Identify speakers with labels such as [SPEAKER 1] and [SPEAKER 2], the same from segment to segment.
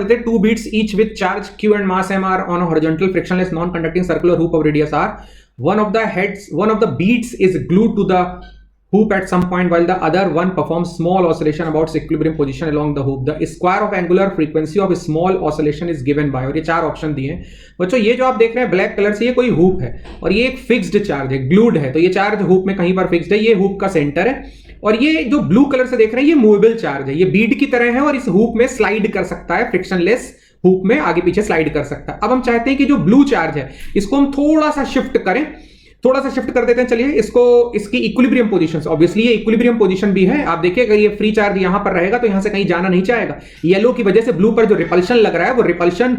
[SPEAKER 1] देते two beads each with charge q and mass m are on a horizontal frictionless non-conducting circular hoop of radius r. One of the beads is glued to the hoop at some point while the other one performs small oscillation about its equilibrium position along the hoop. The square of angular frequency of a small oscillation is given by, और ये चार option दिए हैं बच्चों। ये जो आप देख रहे हैं ब्लैक कलर से, ये कोई हुप है और ये एक फिक्स्ड चार्ज है, ग्लूड है, तो ये चार्ज हुप में कहीं पर फिक्स्ड है, ये हुप का सेंटर है। और ये जो ब्लू कलर से देख रहे हैं ये मूवेबल चार्ज है, ये बीड की तरह है और इस हुप में स्लाइड कर सकता है, फ्रिक्शनलेस हुप में आगे पीछे स्लाइड कर सकता है। अब हम चाहते हैं कि जो ब्लू चार्ज है इसको हम थोड़ा सा शिफ्ट करें, थोड़ा सा शिफ्ट कर देते हैं। चलिए इसको, इसकी इक्विलिब्रियम पोजीशन, ऑब्वियसली ये इक्विलिब्रियम पोजीशन भी है। आप देखिए अगर ये फ्री चार्ज यहां पर रहेगा तो यहां से कहीं जाना नहीं चाहेगा। येलो की वजह से ब्लू पर जो रिपल्शन लग रहा है वो रिपल्शन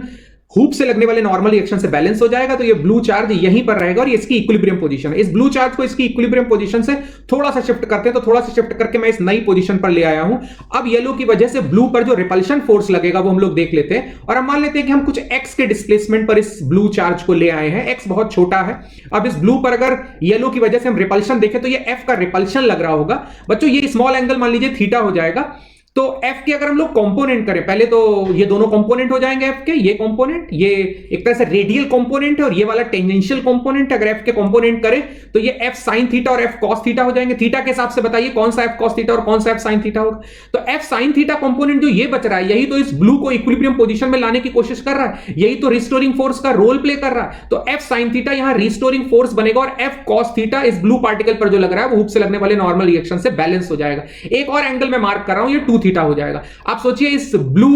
[SPEAKER 1] हुप से लगने वाले नॉर्मल रिएक्शन से बैलेंस हो जाएगा, तो ये ब्लू चार्ज यहीं पर रहेगा और ये इसकी इक्विलिब्रियम पोजीशन है। इस ब्लू चार्ज को इसकी इक्विलिब्रियम पोजीशन से थोड़ा सा शिफ्ट करते हैं, तो थोड़ा सा शिफ्ट करके मैं इस नई पोजीशन पर ले आया हूं। अब येलो की वजह से ब्लू पर जो रिपल्शन फोर्स लगेगा वो हम लोग देख लेते हैं और हम मान लेते हैं कि हम कुछ एक्स के डिस्प्लेसमेंट पर इस ब्लू चार्ज को ले आए हैं। एक्स बहुत छोटा है। अब इस ब्लू पर अगर येलो की वजह से हम रिपल्शन देखें तो ये एफ का रिपल्शन लग रहा होगा बच्चों। ये स्मॉल एंगल मान लीजिए थीटा हो जाएगा। तो f के अगर हम लोग कंपोनेंट करें, पहले तो ये दोनों कंपोनेंट हो जाएंगे f के, ये कंपोनेंट, ये एक तरह से रेडियल कंपोनेंट है और ये वाला टेंजेंशियल कंपोनेंट। अगर f के कंपोनेंट करें तो ये f sin थीटा और f cos थीटा हो जाएंगे। थीटा के हिसाब से बताइए कौन सा f cos थीटा और कौन सा f sin थीटा होगा। तो f sin थीटा कंपोनेंट जो ये बच रहा है यही तो इस ब्लू को इक्विलिब्रियम पोजीशन में लाने की कोशिश कर रहा है, यही तो रिस्टोरिंग फोर्स का रोल प्ले कर रहा है। तो f sin थीटा यहां रिस्टोरिंग फोर्स बनेगा और f cos थीटा इस ब्लू पार्टिकल पर जो लग रहा है वो हुप से लगने वाले नॉर्मल रिएक्शन से बैलेंस हो जाएगा। एक और एंगल में मार्क कर रहा हूं, ये 2 थीटा हो जाएगा। आप सोचिए इस ब्लू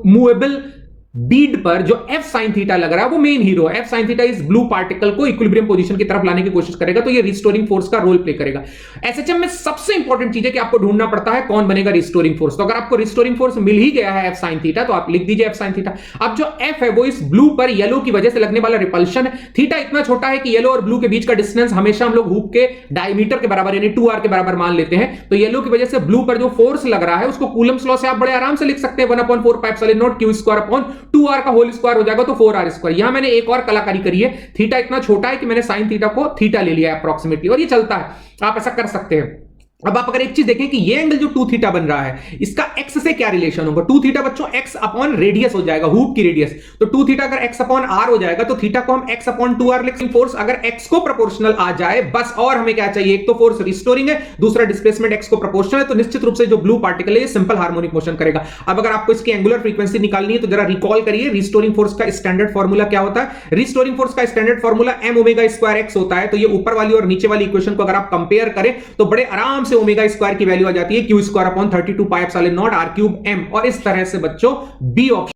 [SPEAKER 1] मूवेबल बीड पर जो f sin थीटा लग रहा है वो मेन हीरो है। f sin थीटा इस ब्लू पार्टिकल को इक्विलिब्रियम पोजीशन की तरफ लाने की कोशिश करेगा, तो ये रिस्टोरिंग फोर्स का रोल प्ले करेगा। एसएचएम में सबसे इंपॉर्टेंट चीज है कि आपको ढूंढना पड़ता है कौन बनेगा रिस्टोरिंग फोर्स। तो अगर आपको रिस्टोरिंग फोर्स मिल ही गया है f sin थीटा तो आप लिख दीजिए f sin थीटा। अब जो f है वो इस ब्लू पर येलो की वजह से लगने वाला रिपल्शन है। थीटा इतना छोटा है कि येलो और ब्लू के बीच का डिस्टेंस हमेशा हम लोग हुप के डायमीटर के बराबर यानी 2r के बराबर मान लेते हैं। तो येलो की वजह से ब्लू पर जो फोर्स लग रहा है उसको कूलम्स लॉ से आप बड़े आराम से लिख सकते हैं, 1/4πε0 q² का होल स्क्वायर हो जाएगा तो 4r स्क्वायर। यहां मैंने एक और कलाकारी करी है, थीटा इतना छोटा है कि मैंने साइन थीटा को थीटा ले लिया है अप्रॉक्सीमेटली, और ये चलता है, आप ऐसा कर सकते हैं। अब आप अगर एक चीज देखें कि ये एंगल जो 2 थीटा बन रहा है इसका x से क्या रिलेशन होगा। 2 थीटा बच्चों x अपॉन रेडियस हो जाएगा, हुप की रेडियस। तो 2 थीटा अगर x अपॉन r हो जाएगा तो थीटा को हम x अपॉन 2r लिख सकते हैं। फोर्स अगर x को प्रोपोर्शनल आ जाए बस, और हमें क्या चाहिए, एक तो फोर्स रिस्टोरिंग है, दूसरा डिस्प्लेसमेंट x को प्रोपोर्शनल है, तो निश्चित रूप से जो ब्लू पार्टिकल है ये सिंपल हार्मोनिक मोशन करेगा। अब अगर आपको इसकी एंगुलर फ्रीक्वेंसी निकालनी है तो जरा रिकॉल करिए रिस्टोरिंग फोर्स का स्टैंडर्ड फॉर्मूला क्या होता है। रिस्टोरिंग फोर्स का स्टैंडर्ड फॉर्मूला m ω² x होता है। तो ये ऊपर वाली और नीचे वाली इक्वेशन को अगर आप कंपेयर करें तो बड़े आराम से ω² की वैल्यू आ जाती है q² अपॉन 32πε0 r³ m, और इस तरह से बच्चों बी ऑप्शन